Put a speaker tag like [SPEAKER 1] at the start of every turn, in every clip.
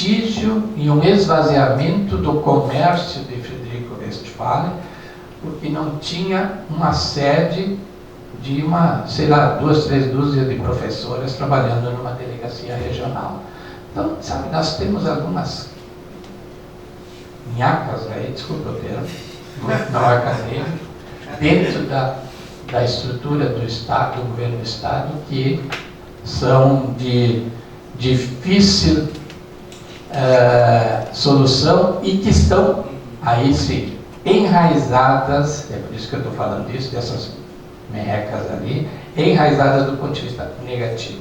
[SPEAKER 1] vestígio e um esvaziamento do comércio de Frederico Westphalen, porque não tinha uma sede de sei lá, 2, 3 dúzias de professoras trabalhando numa delegacia regional. Então, sabe, nós temos algumas nhacas aí, desculpa o termo, não acadêmico, dentro da estrutura do Estado, do governo do Estado, que são de difícil solução e que estão, aí sim, enraizadas, é por isso que eu estou falando disso, dessas merrecas ali, enraizadas do ponto de vista negativo.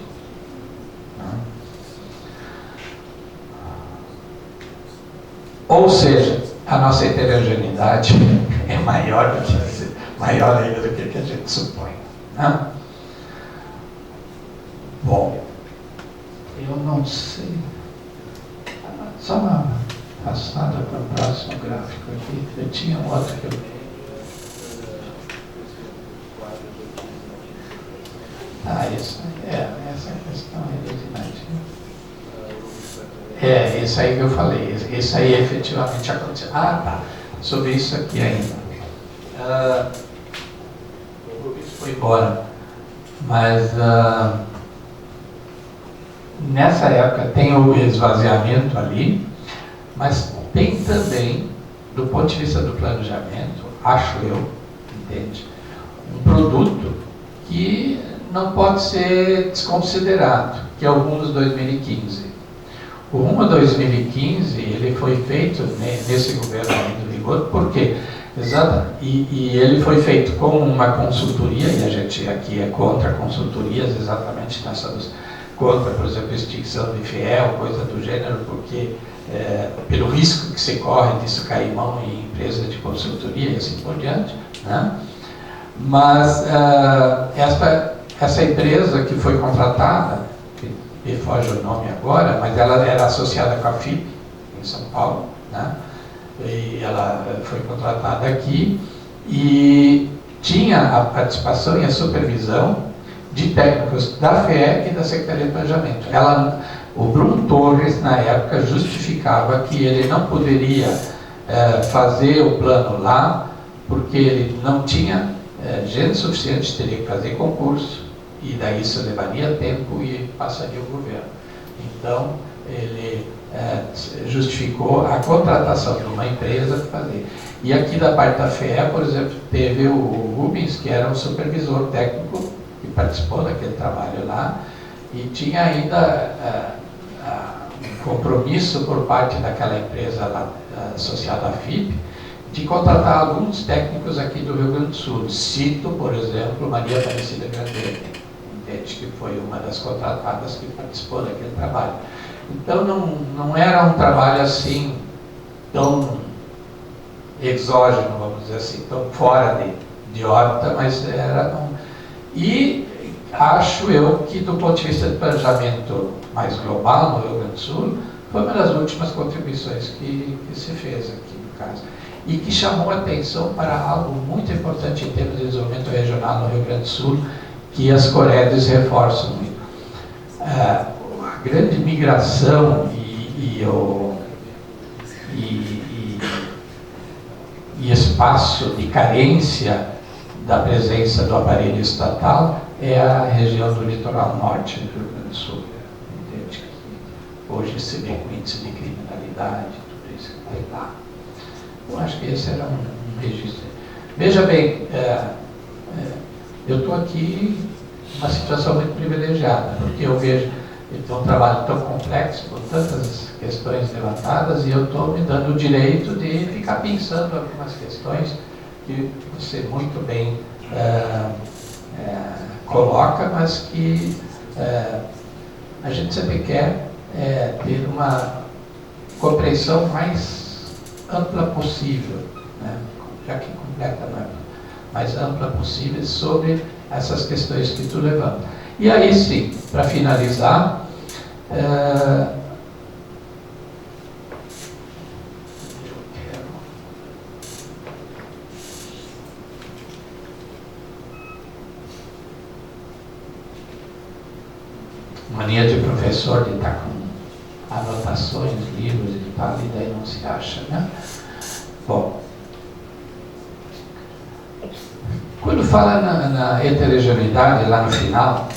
[SPEAKER 1] Ou seja, a nossa heterogeneidade é maior ainda do que a gente supõe. Né? Bom, eu não sei. Só uma passada para o próximo gráfico aqui. Eu tinha um outro que eu... isso essa questão é isso aí que eu falei. Isso aí efetivamente aconteceu. Tá. Sobre isso aqui ainda. O Rubens foi embora. Mas nessa época tem o esvaziamento ali, mas tem também, do ponto de vista do planejamento, acho eu, entende, um produto que não pode ser desconsiderado, que é o Rumo 2015. O Rumo 2015, ele foi feito nesse governo do Vigor, por quê? E ele foi feito com uma consultoria, e a gente aqui é contra consultorias, exatamente nós somos contra, por exemplo, extinção de fiel, coisa do gênero, porque pelo risco que se corre disso cair mão em empresas de consultoria e assim por diante, né? Mas essa empresa que foi contratada, me foge o nome agora, mas ela era associada com a FIP, em São Paulo, né? E ela foi contratada aqui e tinha a participação e a supervisão de técnicos da FEE e da Secretaria de Planejamento. O Bruno Torres, na época, justificava que ele não poderia fazer o plano lá, porque ele não tinha gente suficiente, teria que fazer concurso, e daí isso levaria tempo e passaria o governo. Então, ele justificou a contratação de uma empresa para fazer. E aqui da parte da FEE, por exemplo, teve o Rubens, que era um supervisor técnico, que participou daquele trabalho lá, e tinha ainda um compromisso por parte daquela empresa lá, associada à FIP, de contratar alguns técnicos aqui do Rio Grande do Sul. Cito, por exemplo, Maria Aparecida Grandeira, que foi uma das contratadas que participou daquele trabalho. Então não era um trabalho assim tão exógeno, vamos dizer assim, tão fora de órbita, mas era E acho eu que, do ponto de vista de planejamento mais global no Rio Grande do Sul, foi uma das últimas contribuições que se fez aqui no caso. E que chamou a atenção para algo muito importante em termos de desenvolvimento regional no Rio Grande do Sul, que as Coredes reforçam muito. A grande migração e espaço de carência da presença do aparelho estatal é a região do litoral norte do Rio Grande do Sul. Entende? Hoje se vê com índice de criminalidade, tudo isso que tem lá. Eu acho que esse era um registro. Veja bem, eu estou aqui numa situação muito privilegiada, porque eu vejo que é um trabalho tão complexo, com tantas questões levantadas, e eu estou me dando o direito de ficar pensando algumas questões que você muito bem coloca, mas que a gente sempre quer ter uma compreensão mais ampla possível, né? Já que completa não é mais ampla possível sobre essas questões que tu levanta. E aí sim, para finalizar, mania de professor de estar com anotações, livros e tal, e daí não se acha, né? Bom, quando fala na heterogeneidade, lá no final,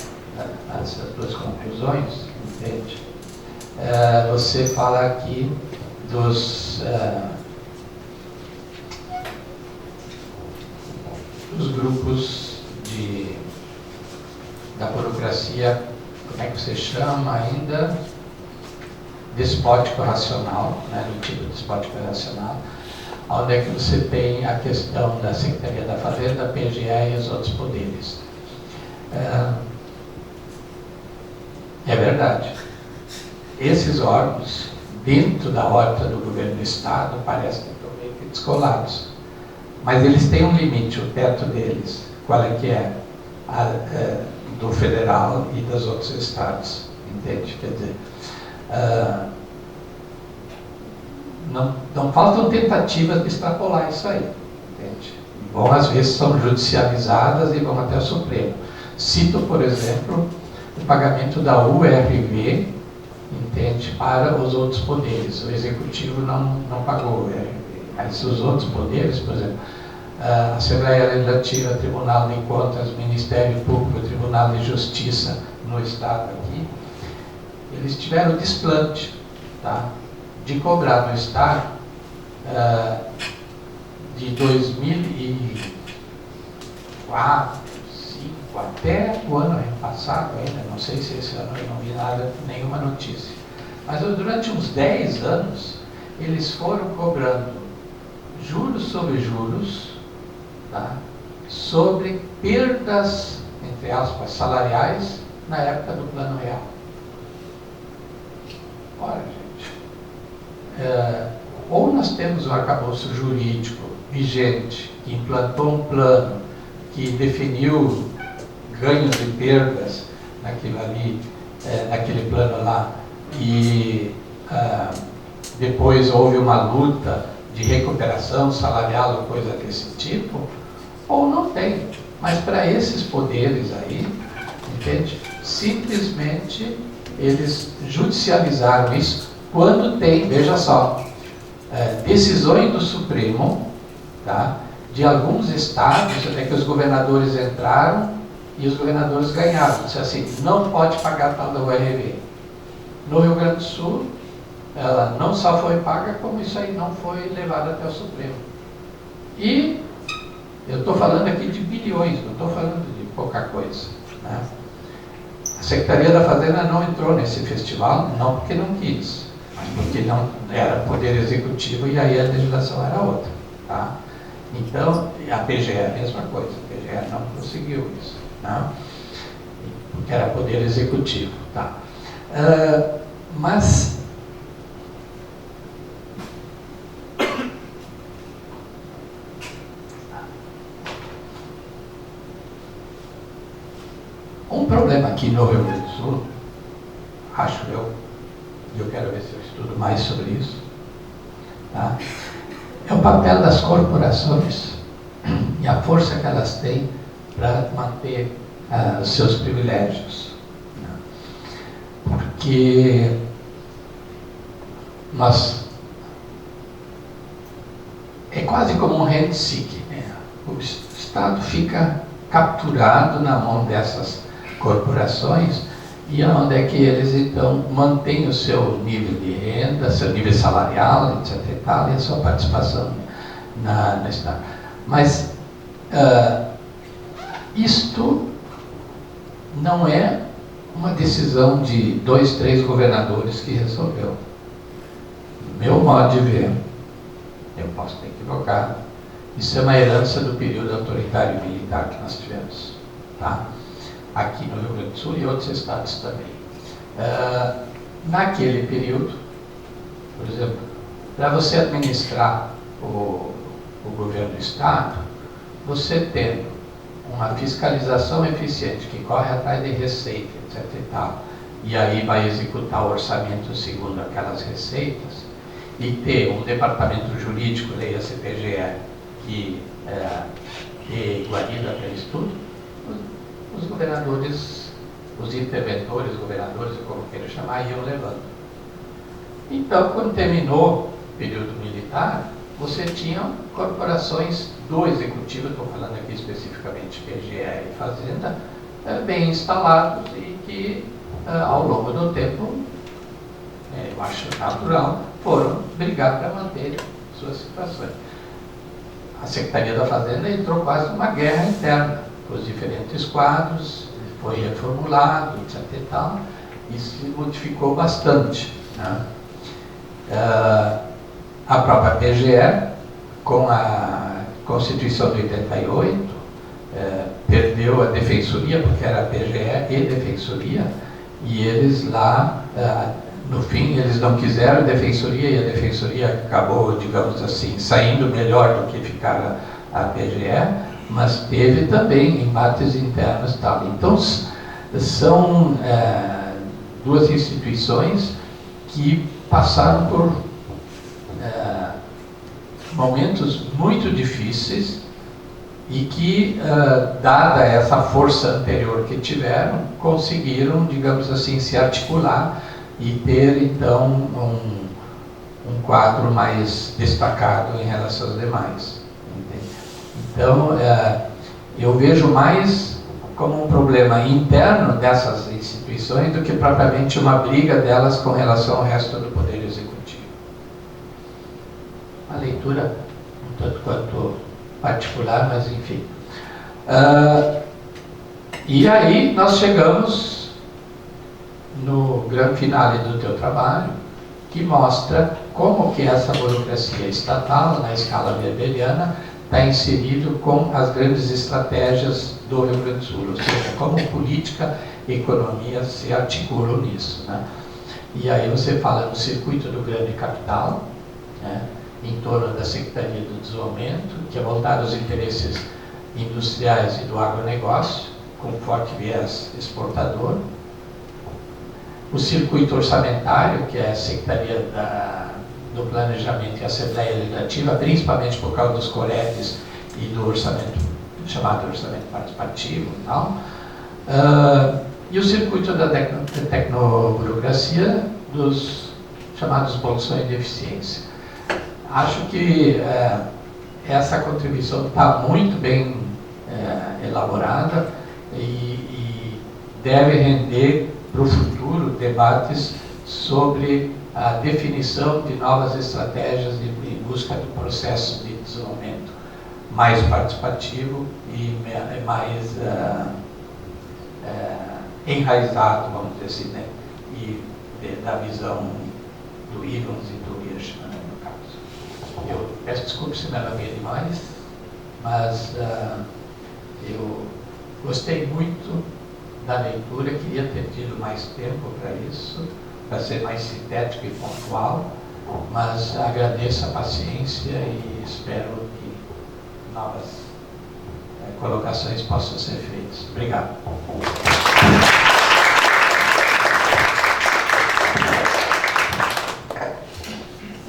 [SPEAKER 1] essas duas conclusões, entende? Você fala aqui dos grupos da burocracia, como é que você chama ainda? Despótico racional, né, do tipo despótico racional, onde é que você tem a questão da Secretaria da Fazenda, da PGE e os outros poderes. É verdade. Esses órgãos, dentro da órbita do governo do Estado, parecem que estão meio que descolados. Mas eles têm um limite, o teto deles, qual é que é? Do federal e dos outros estados, entende? Quer dizer, não faltam tentativas de extrapolar isso aí, entende? Bom, às vezes são judicializadas e vão até o Supremo. Cito, por exemplo, o pagamento da URV, entende, para os outros poderes. O Executivo não pagou o URV, mas os outros poderes, por exemplo, a Assembleia Legislativa, Tribunal de Contas, Ministério Público, Tribunal de Justiça no Estado aqui, eles tiveram desplante, tá, de cobrar no Estado de 2004, 2005, até o ano passado ainda, não sei se esse ano eu não vi nada, nenhuma notícia, mas durante uns 10 anos eles foram cobrando juros sobre juros, tá, sobre perdas, entre aspas, salariais na época do Plano Real. Ora, gente, ou nós temos um arcabouço jurídico vigente que implantou um plano que definiu ganhos e perdas naquilo ali, naquele plano lá, e depois houve uma luta de recuperação salarial ou coisa desse tipo, ou não tem. Mas para esses poderes aí, entende? Simplesmente eles judicializaram isso quando tem, veja só, decisões do Supremo, tá, de alguns estados, até que os governadores entraram e os governadores ganharam. Disse assim, não pode pagar tal da URV. No Rio Grande do Sul, ela não só foi paga, como isso aí não foi levado até o Supremo. E eu estou falando aqui de bilhões, não estou falando de pouca coisa, né? A Secretaria da Fazenda não entrou nesse festival, não porque não quis, mas porque não era poder executivo e aí a legislação era outra, tá? Então, a PGE é a mesma coisa, a PGE não conseguiu isso, né? Porque era poder executivo, tá? Mas um problema aqui no Rio Grande do Sul, acho eu, e eu quero ver se eu estudo mais sobre isso, tá, é o papel das corporações e a força que elas têm para manter os seus privilégios. Né? Porque é quase como um rent-seeking, né? O Estado fica capturado na mão dessas corporações e onde é que eles então mantêm o seu nível de renda, seu nível salarial, etc. e tal, e a sua participação no Estado. Mas isto não é uma decisão de 2, 3 governadores que resolveu. No meu modo de ver, eu posso ter equivocado, isso é uma herança do período autoritário e militar que nós tivemos, tá? Aqui no Rio Grande do Sul e outros estados também. Naquele período, por exemplo, para você administrar o governo do Estado, você tendo uma fiscalização eficiente que corre atrás de receita, etc. e tal, e aí vai executar o orçamento segundo aquelas receitas, e ter um departamento jurídico, leia CPGE, que guarida aquele estudo, os governadores, os interventores, governadores, como queiram chamar, iam levando. Então, quando terminou o período militar, você tinha corporações do Executivo, estou falando aqui especificamente PGE e Fazenda, bem instalados e que, ao longo do tempo, eu acho natural, foram brigar para manter suas situações. A Secretaria da Fazenda entrou quase numa guerra interna, com os diferentes quadros, foi reformulado, etc. e tal, e se modificou bastante, né? A própria PGE, com a Constituição de 88, perdeu a Defensoria, porque era a PGE e Defensoria, e eles lá, no fim, eles não quiseram a Defensoria, e a Defensoria acabou, digamos assim, saindo melhor do que ficar a PGE, mas teve também embates internos e tal. Então, são duas instituições que passaram por momentos muito difíceis e que, dada essa força anterior que tiveram, conseguiram, digamos assim, se articular e ter, então, um quadro mais destacado em relação aos demais. Entende? Então, eu vejo mais como um problema interno dessas instituições do que propriamente uma briga delas com relação ao resto do Poder Executivo. Uma leitura um tanto quanto particular, mas enfim. E aí nós chegamos no grande finale do teu trabalho, que mostra como que essa burocracia estatal, na escala weberiana, está inserido com as grandes estratégias do Rio Grande do Sul, ou seja, como política e economia se articulam nisso, né? E aí você fala no circuito do grande capital, né, em torno da Secretaria do Desenvolvimento, que é voltado aos interesses industriais e do agronegócio, com forte viés exportador. O circuito orçamentário, que é a Secretaria do Planejamento e Assembleia Legislativa, principalmente por causa dos COREPs e do orçamento, chamado orçamento participativo e tal. E o circuito da tecnoburocracia, dos chamados bolsões de eficiência. Acho que essa contribuição está muito bem elaborada e deve render para o futuro debates sobre a definição de novas estratégias em busca do processo de desenvolvimento mais participativo e mais enraizado, vamos dizer assim, né? E da visão do Ivans e do Hirschman, né, no caso. Eu peço desculpas se me alonguei demais, mas eu gostei muito da leitura, queria ter tido mais tempo para isso, para ser mais sintético e pontual, mas agradeço a paciência e espero que novas colocações possam ser feitas. Obrigado.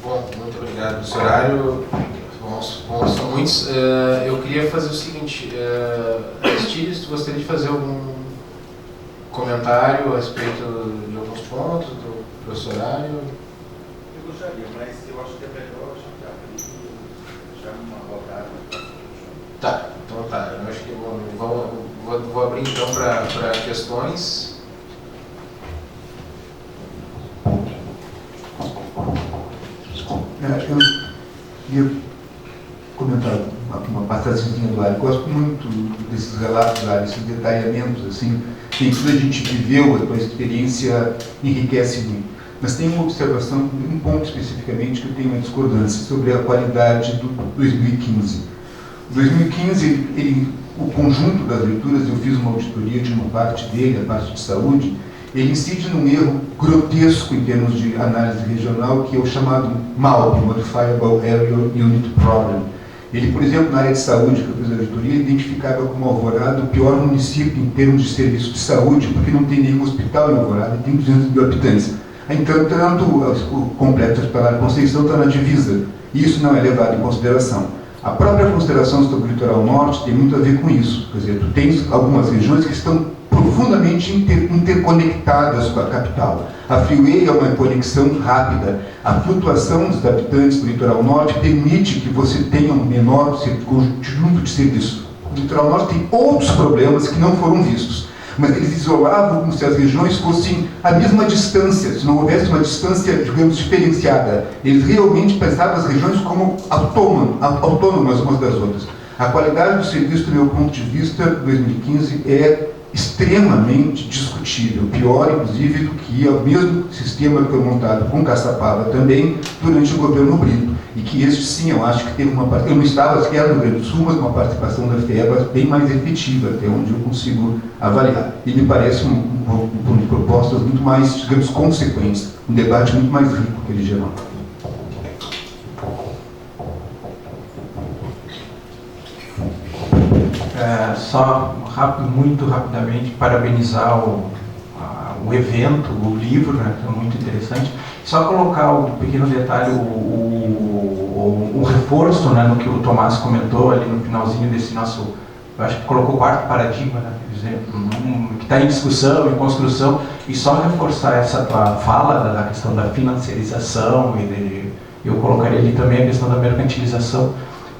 [SPEAKER 2] Bom, muito obrigado, professor Ario. Bom, são muitos. Eu queria fazer o seguinte, Aristides, tu gostaria de fazer algum comentário a respeito de alguns pontos do professor Ario?
[SPEAKER 3] Eu gostaria, mas eu acho que é melhor já uma rodada.
[SPEAKER 2] Tá, então tá. Eu acho que vou abrir então para questões.
[SPEAKER 4] Eu queria comentar uma passagemzinha do Ario. Gosto muito desses relatos, Ario, esses detalhamentos, assim. Tem tudo a gente viveu, a tua experiência enriquece muito. Mas tem uma observação, um ponto especificamente que eu tenho uma discordância sobre a qualidade do 2015. O 2015, o conjunto das leituras, eu fiz uma auditoria de uma parte dele, a parte de saúde, ele incide num erro grotesco em termos de análise regional, que é o chamado MAUP, Modifiable Area Unit Problem. Ele, por exemplo, na área de saúde, que eu fiz a auditoria, ele identificava como Alvorada o pior município em termos de serviço de saúde, porque não tem nenhum hospital em Alvorada e tem 200 mil habitantes. Então, o complexo hospitalar Conceição está na divisa, e isso não é levado em consideração. A própria consideração sobre o litoral norte tem muito a ver com isso. Quer dizer, tu tens algumas regiões que estão por profundamente interconectadas com a capital. A Freeway é uma conexão rápida. A flutuação dos habitantes do litoral norte permite que você tenha um menor conjunto de serviços. O litoral norte tem outros problemas que não foram vistos, mas eles isolavam como se as regiões fossem a mesma distância, se não houvesse uma distância, digamos, diferenciada. Eles realmente pensavam as regiões como autônomas umas das outras. A qualidade do serviço, do meu ponto de vista, 2015, é extremamente discutível, pior, inclusive, do que o mesmo sistema que foi montado com Caçapava também durante o governo Brito. E que este, sim, eu acho que teve uma participação, eu não estava sequer no Rio Grande do Sul, mas uma participação da FEBA bem mais efetiva, até onde eu consigo avaliar. E me parece um de propostas muito mais, digamos, consequentes, um debate muito mais rico que ele gerou.
[SPEAKER 5] Muito rapidamente, parabenizar o evento, o livro, né, que é muito interessante. Só colocar um pequeno detalhe, o reforço, né, no que o Tomás comentou ali no finalzinho desse nosso, eu acho que colocou o quarto paradigma, né, quer dizer, que está em discussão, em construção, e só reforçar essa tua fala da questão da financiarização, eu colocaria ali também a questão da mercantilização.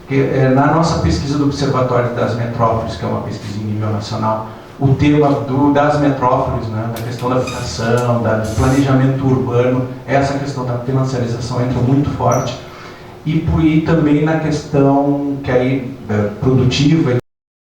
[SPEAKER 5] Porque, na nossa pesquisa do Observatório das Metrópoles, que é uma pesquisa em nível nacional, o tema das metrópoles, né, da questão da habitação, do planejamento urbano, essa questão da financiarização entra muito forte, e também na questão que aí, produtiva